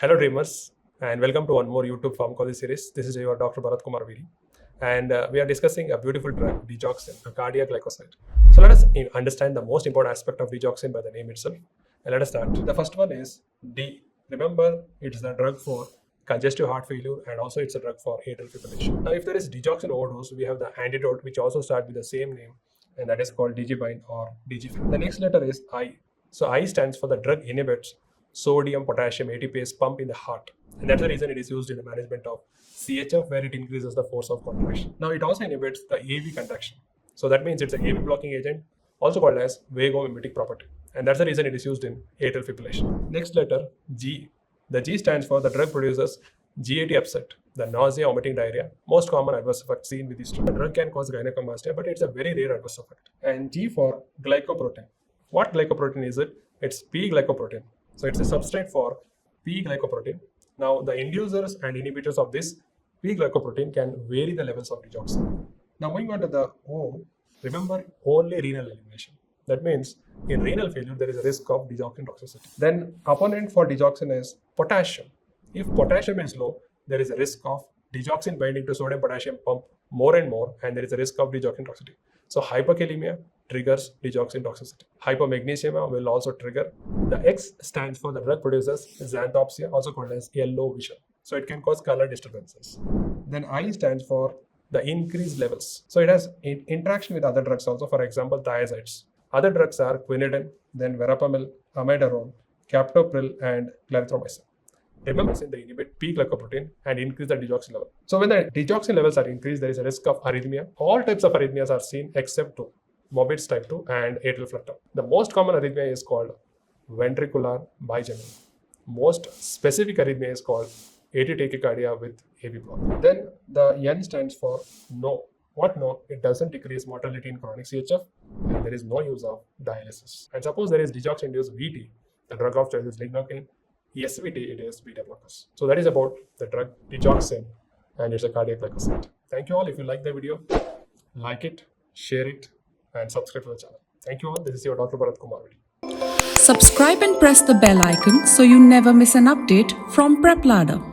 Hello dreamers, and welcome to one more YouTube pharmacology series. This is your Dr. Bharath Kumar VD, and we are discussing a beautiful drug, Digoxin, a cardiac glycoside. So let us understand the most important aspect of Digoxin by the name itself. And let us start. The first one is D. Remember, it's the drug for congestive heart failure, and also it's a drug for atrial fibrillation. Now, if there is Digoxin overdose, we have the antidote, which also starts with the same name, and that is called Digibind or Digifib. The next letter is I. So I stands for the drug inhibits sodium potassium ATPase pump in the heart, and that's the reason it is used in the management of CHF, where it increases the force of contraction. Now it also inhibits the AV contraction, so that means it's an AV blocking agent, also called as vagomimetic property, and that's the reason it is used in atrial fibrillation. Next letter G. The G stands for the drug produces GAT upset, the nausea, vomiting, diarrhea. Most common adverse effect seen with this drug. The drug can cause gynecomastia, but it's a very rare adverse effect. And G for glycoprotein. What glycoprotein is it? It's P-glycoprotein. So it's a substrate for P-glycoprotein. Now the inducers and inhibitors of this P-glycoprotein can vary the levels of digoxin. Now moving on to the O, remember only renal elimination. That means in renal failure there is a risk of digoxin toxicity. Then opponent for digoxin is potassium. If potassium is low, there is a risk of digoxin binding to sodium potassium pump more and more, and there is a risk of digoxin toxicity. So hyperkalemia triggers digoxin toxicity. Hypomagnesemia will also trigger. The X stands for the drug produces xanthopsia, also called as yellow vision. So it can cause color disturbances. Then I stands for the increased levels. So it has interaction with other drugs also, for example, thiazides. Other drugs are quinidine, then verapamil, amiodarone, captopril, and clarithromycin. Remember, they inhibit P-glycoprotein and increase the digoxin level. So when the digoxin levels are increased, there is a risk of arrhythmia. All types of arrhythmias are seen except two, Morbid's type 2 and atrial flutter. The most common arrhythmia is called ventricular bigeminal. Most specific arrhythmia is called atrial tachycardia with AV block. Then the N stands for no. What no? It doesn't decrease mortality in chronic CHF, and there is no use of dialysis. And suppose there is digoxin-induced VT, the drug of choice is lignocaine. SVT, it is beta blockers. So that is about the drug Digoxin, and it's a cardiac glycoside. Thank you all. If you like the video, like it, share it, and subscribe to the channel. Thank you all. This is your Dr. Bharath Kumar VD. Subscribe and press the bell icon so you never miss an update from PrepLadder.